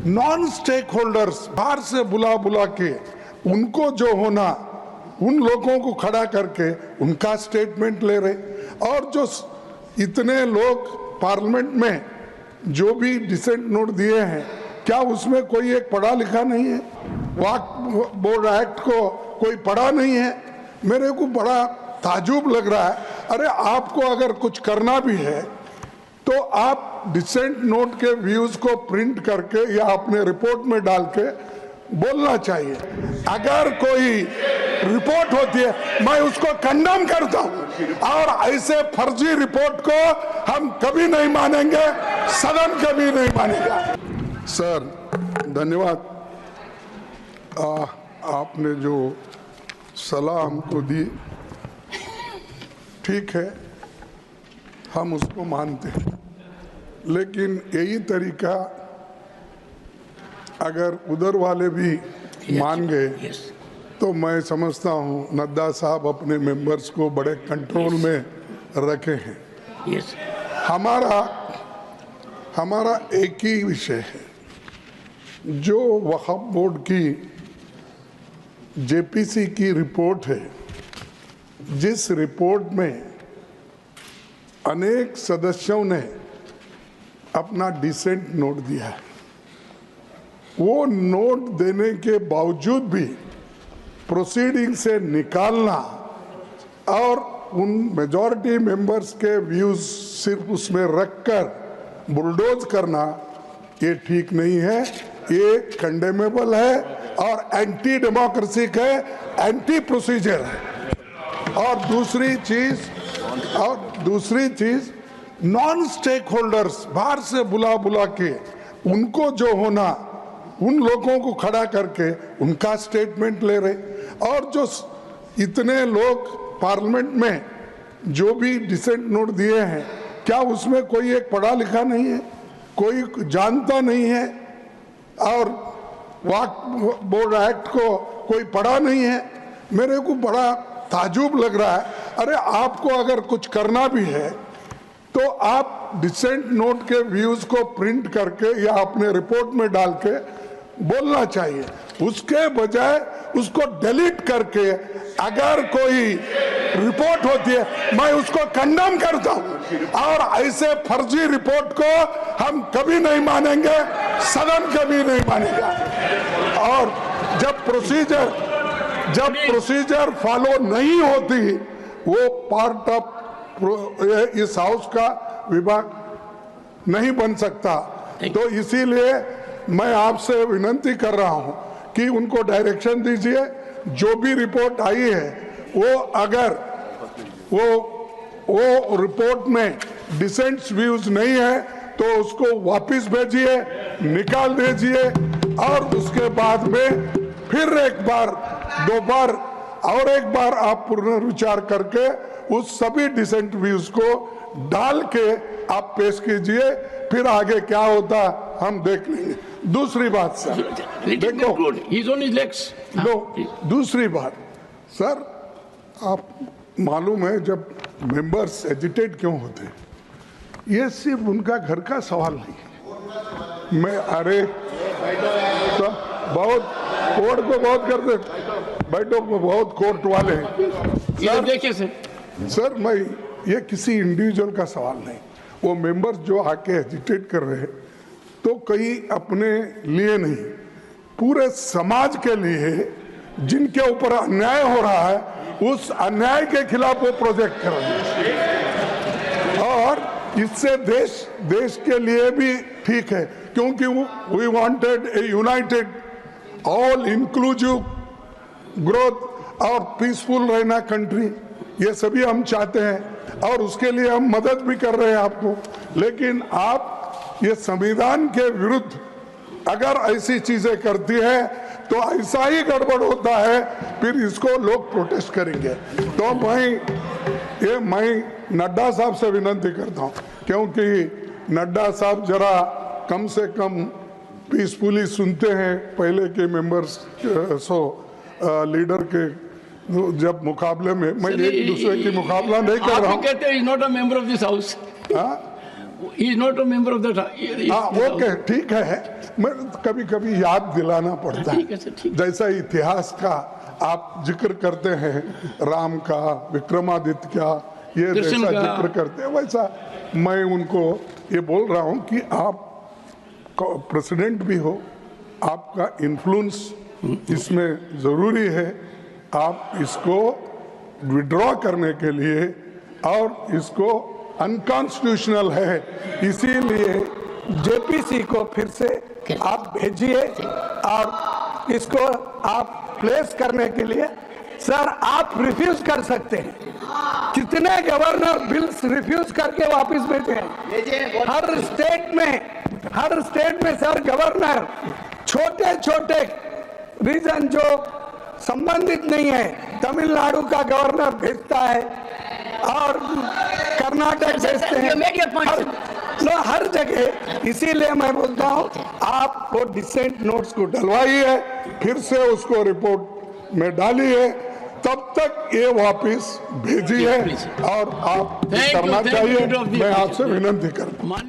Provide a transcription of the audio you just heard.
Non stake holders बाहर से बुला बुला के उनको जो होना, उन लोगों को खड़ा करके उनका स्टेटमेंट ले रहे। और जो इतने लोग पार्लियामेंट में जो भी डिसेंट नोट दिए हैं, क्या उसमें कोई एक पढ़ा लिखा नहीं है? वक्फ बोर्ड एक्ट को कोई पढ़ा नहीं है? मेरे को बड़ा ताजुब लग रहा है। अरे आपको अगर कुछ करना भी है तो आप डिसेंट नोट के व्यूज को प्रिंट करके या अपने रिपोर्ट में डाल के बोलना चाहिए। अगर कोई रिपोर्ट होती है मैं उसको कंडेम करता हूं, और ऐसे फर्जी रिपोर्ट को हम कभी नहीं मानेंगे, सदन कभी नहीं मानेगा। सर धन्यवाद, आपने जो सलाह हमको दी ठीक है, हम उसको मानते हैं, लेकिन यही तरीका अगर उधर वाले भी मान गए तो मैं समझता हूँ नड्डा साहब अपने मेंबर्स को बड़े कंट्रोल में रखे हैं। हमारा एक ही विषय है, जो वक्फ बोर्ड की जेपीसी की रिपोर्ट है, जिस रिपोर्ट में अनेक सदस्यों ने अपना डिसेंट नोट दिया है, वो नोट देने के बावजूद भी प्रोसीडिंग से निकालना और उन मेजॉरिटी मेंबर्स के व्यूज सिर्फ उसमें रखकर बुलडोज करना, ये ठीक नहीं है, ये कंडेमेबल है और एंटी डेमोक्रेसिक है, एंटी प्रोसीजर है। और दूसरी चीज नॉन स्टेक होल्डर्स बाहर से बुला बुला के उनको जो होना, उन लोगों को खड़ा करके उनका स्टेटमेंट ले रहे। और जो इतने लोग पार्लियामेंट में जो भी डिसेंट नोट दिए हैं, क्या उसमें कोई एक पढ़ा लिखा नहीं है? कोई जानता नहीं है? और वक्फ बोर्ड एक्ट को कोई पढ़ा नहीं है? मेरे को बड़ा ताजुब लग रहा है। अरे आपको अगर कुछ करना भी है तो आप डिसेंट नोट के व्यूज को प्रिंट करके या अपने रिपोर्ट में डाल के बोलना चाहिए, उसके बजाय उसको डिलीट करके अगर कोई रिपोर्ट होती है मैं उसको कंडेम करता हूं, और ऐसे फर्जी रिपोर्ट को हम कभी नहीं मानेंगे, सदन कभी नहीं मानेगा। और जब प्रोसीजर फॉलो नहीं होती, वो पार्ट ऑफ इस हाउस का विभाग नहीं बन सकता। तो इसीलिए मैं आपसे विनती कर रहा हूं कि उनको डायरेक्शन दीजिए, जो भी रिपोर्ट आई है वो अगर वो रिपोर्ट में डिसेंट व्यूज नहीं है तो उसको वापस भेजिए, निकाल दीजिए, और उसके बाद में फिर एक बार, दो बार और एक बार आप पुनर्विचार करके उस सभी डिसेंट व्यूज को डाल के आप पेश कीजिए, फिर आगे क्या होता हम देख लेंगे। दूसरी बात सर, देखो दूसरी बात सर, आप मालूम है जब मेंबर्स एजिटेट क्यों होते हैं, ये सिर्फ उनका घर का सवाल नहीं है। मैं अरे तो बहुत कोर्ट को बहुत करते, बैठो बहुत कोर्ट वाले हैं देखिए सर, मैं ये किसी इंडिविजुअल का सवाल नहीं, वो मेंबर्स जो आके एजिटेट कर रहे हैं तो कहीं अपने लिए नहीं, पूरे समाज के लिए जिनके ऊपर अन्याय हो रहा है, उस अन्याय के खिलाफ वो प्रोजेक्ट कर रहे हैं। और इससे देश के लिए भी ठीक है, क्योंकि we wanted a united all inclusive growth और पीसफुल रहना कंट्री, ये सभी हम चाहते हैं और उसके लिए हम मदद भी कर रहे हैं आपको। लेकिन आप ये संविधान के विरुद्ध अगर ऐसी चीजें करती है तो ऐसा ही गड़बड़ होता है, फिर इसको लोग प्रोटेस्ट करेंगे। तो मैं नड्डा साहब से विनती करता हूं, क्योंकि नड्डा साहब जरा कम से कम पीसफुली सुनते हैं पहले के मेंबर्स लीडर के जब मुकाबले में। मैं एक दूसरे की मुकाबला नहीं कर रहा हूँ। कहते हैं, he is not a member of this house. He is not a member of that. Okay ठीक है, मैं कभी कभी याद दिलाना पड़ता ठीक है सर, ठीक। जैसा इतिहास का आप जिक्र करते हैं, राम का, विक्रमादित्य का, ये कृष्ण जैसा का। जिक्र करते हैं, वैसा मैं उनको ये बोल रहा हूं कि आप प्रेसिडेंट भी हो, आपका इन्फ्लुएंस इसमें जरूरी है। आप इसको विड्रॉ करने के लिए, और इसको अनकॉन्स्टिट्यूशनल है, इसीलिए जेपीसी को फिर से आप भेजिए और इसको आप प्लेस करने के लिए। सर आप रिफ्यूज कर सकते हैं, कितने गवर्नर बिल्स रिफ्यूज करके वापस भेजे हैं हर स्टेट में सर गवर्नर छोटे छोटे रीजन जो संबंधित नहीं है, तमिलनाडु का गवर्नर भेजता है और कर्नाटक भेजते हैं, हर जगह। इसीलिए मैं बोलता हूँ आप वो डिसेंट नोट्स को डलवाइए, फिर से उसको रिपोर्ट में डालिए, तब तक ये वापस भेजिए और आप करना चाहिए। मैं आपसे विनती करता हूँ।